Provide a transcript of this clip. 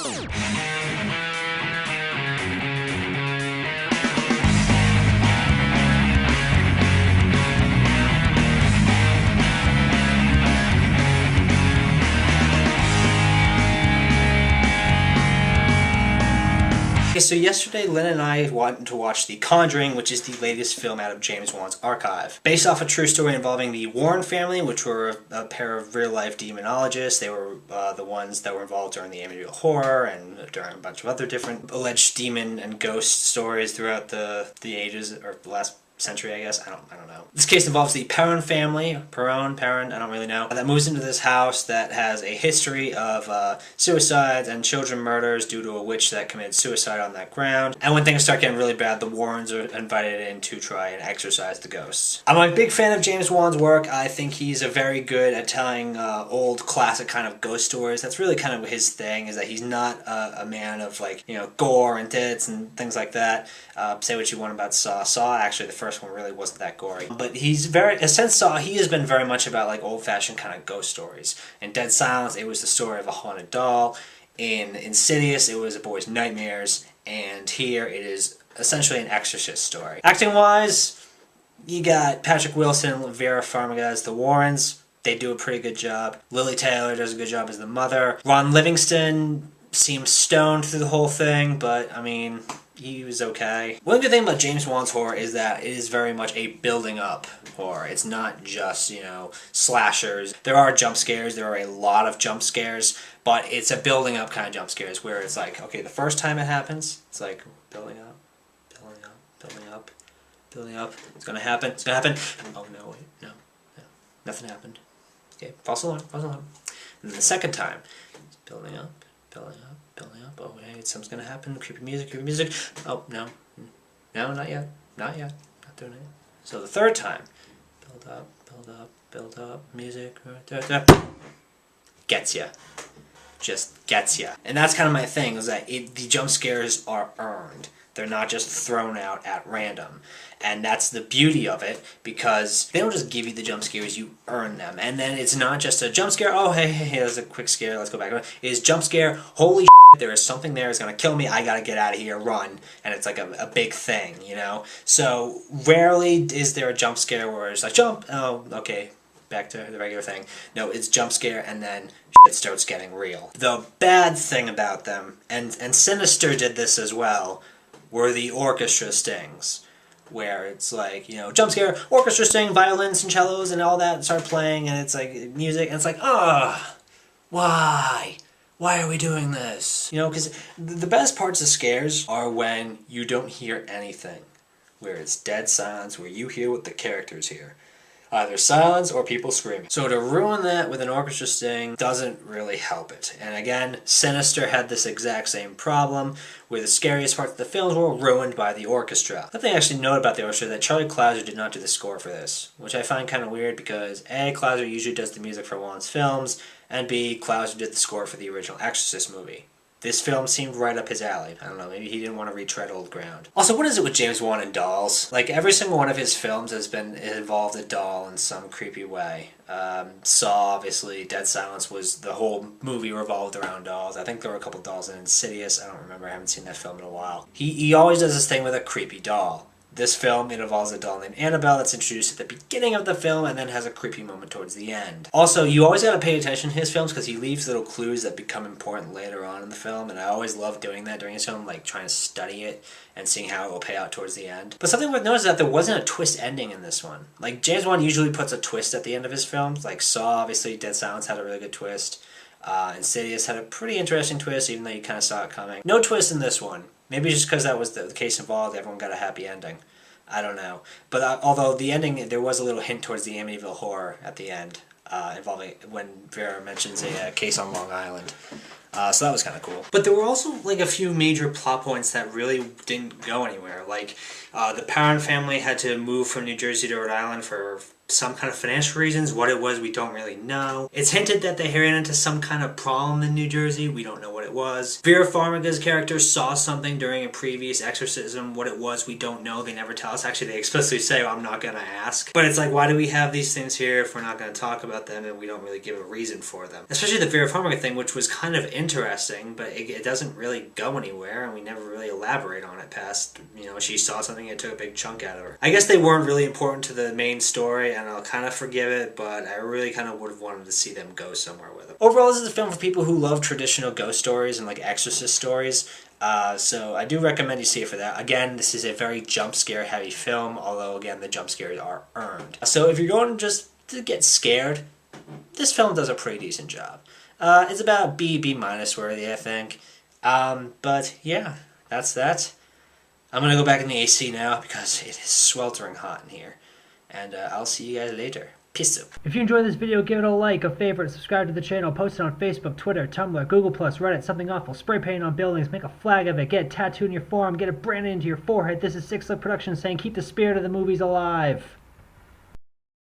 Okay, so yesterday Lynn and I wanted to watch The Conjuring, which is the latest film out of James Wan's archive. Based off a true story involving the Warren family, which were a pair of real-life demonologists. They were the ones that were involved during the Amityville Horror and during a bunch of other different alleged demon and ghost stories throughout the ages, or the last century, I guess. I don't know. This case involves the Perron family, Perron, I don't really know, that moves into this house that has a history of suicides and children murders due to a witch that committed suicide on that ground. And when things start getting really bad, the Warrens are invited in to try and exorcise the ghosts. I'm a big fan of James Wan's work. I think he's very good at telling old classic kind of ghost stories. That's really kind of his thing, is that he's not a man of, like, you know, gore and tits and things like that. Say what you want about Saw. Saw, actually, the first one really wasn't that gory. But he's since Saw, he has been very much about, like, old-fashioned kind of ghost stories. In Dead Silence, it was the story of a haunted doll. In Insidious, it was a boy's nightmares. And here, it is essentially an exorcist story. Acting-wise, you got Patrick Wilson, Vera Farmiga as the Warrens. They do a pretty good job. Lily Taylor does a good job as the mother. Ron Livingston seems stoned through the whole thing, but, I mean, he was okay. One good thing about James Wan's horror is that it is very much a building up horror. It's not just, you know, slashers. There are jump scares. There are a lot of jump scares, but it's a building up kind of jump scares where it's like, okay, the first time it happens, it's like building up, building up, building up, building up. It's gonna happen. It's gonna happen. Oh no, wait, no, nothing happened. Okay, false alarm, false alarm. And then the second time, it's building up, building up, building up. Oh, hey, something's gonna happen. Creepy music, creepy music. Oh, no. No, not yet. Not yet. Not doing it. So the third time, build up, build up, build up, music. Gets ya. Just gets ya. And that's kind of my thing, is that the jump scares are earned. They're not just thrown out at random. And that's the beauty of it, because they don't just give you the jump scares, you earn them. And then it's not just a jump scare, oh, hey, that's a quick scare, let's go back. It is jump scare, holy shit, there is something there, it's going to kill me, I got to get out of here, run. And it's like a big thing, you know? So rarely is there a jump scare where it's like, jump, oh, okay, back to the regular thing. No, it's jump scare, and then it starts getting real. The bad thing about them, and Sinister did this as well, were the orchestra stings. Where it's like, you know, jump scare, orchestra sting, violins and cellos and all that start playing, and it's like music, and it's like, why? Why are we doing this? You know, because the best parts of scares are when you don't hear anything. Where it's dead silence, where you hear what the characters hear. Either silence or people screaming. So to ruin that with an orchestra sting doesn't really help it. And again, Sinister had this exact same problem, where the scariest parts of the films were ruined by the orchestra. The thing I actually note about the orchestra is that Charlie Clouser did not do the score for this, which I find kind of weird because A, Clouser usually does the music for Wan's films, and B, Clouser did the score for the original Exorcist movie. This film seemed right up his alley. I don't know, maybe he didn't want to retread old ground. Also, what is it with James Wan and dolls? Like, every single one of his films has involved a doll in some creepy way. Saw, obviously, Dead Silence was, the whole movie revolved around dolls. I think there were a couple dolls in Insidious. I don't remember, I haven't seen that film in a while. He always does this thing with a creepy doll. This film, it involves a doll named Annabelle that's introduced at the beginning of the film and then has a creepy moment towards the end. Also, you always gotta pay attention to his films because he leaves little clues that become important later on in the film, and I always love doing that during his film, like trying to study it and seeing how it will pay out towards the end. But something worth noting is that there wasn't a twist ending in this one. Like, James Wan usually puts a twist at the end of his films. Like Saw, obviously, Dead Silence had a really good twist. Insidious had a pretty interesting twist, even though you kind of saw it coming. No twist in this one. Maybe just because that was the case involved, everyone got a happy ending. I don't know. But although the ending, there was a little hint towards the Amityville Horror at the end, involving when Vera mentions a case on Long Island. So that was kind of cool. But there were also like a few major plot points that really didn't go anywhere. Like the Perron family had to move from New Jersey to Rhode Island for some kind of financial reasons. What it was, we don't really know. It's hinted that they ran into some kind of problem in New Jersey. We don't know what it was. Vera Farmiga's character saw something during a previous exorcism. What it was, we don't know. They never tell us. Actually, they explicitly say, I'm not going to ask. But it's like, why do we have these things here if we're not going to talk about them and we don't really give a reason for them? Especially the Vera Farmiga thing, which was kind of interesting, but it doesn't really go anywhere, and we never really elaborate on it past, she saw something and it took a big chunk out of her. I guess they weren't really important to the main story, and I'll kind of forgive it, but I really kind of would have wanted to see them go somewhere with it. Overall, this is a film for people who love traditional ghost stories and like exorcist stories. So I do recommend you see it for that. Again, this is a very jump scare heavy film, although again the jump scares are earned. So if you're going just to get scared, this film does a pretty decent job. It's about B minus worthy, I think. But yeah, that's that. I'm gonna go back in the AC now because it is sweltering hot in here. And I'll see you guys later. Peace out. If you enjoyed this video, give it a like, a favorite, subscribe to the channel, post it on Facebook, Twitter, Tumblr, Google+, Reddit, something awful, spray paint on buildings, make a flag of it, get it tattooed in your forearm, get it branded into your forehead. This is SickSlickProductions saying keep the spirit of the movies alive.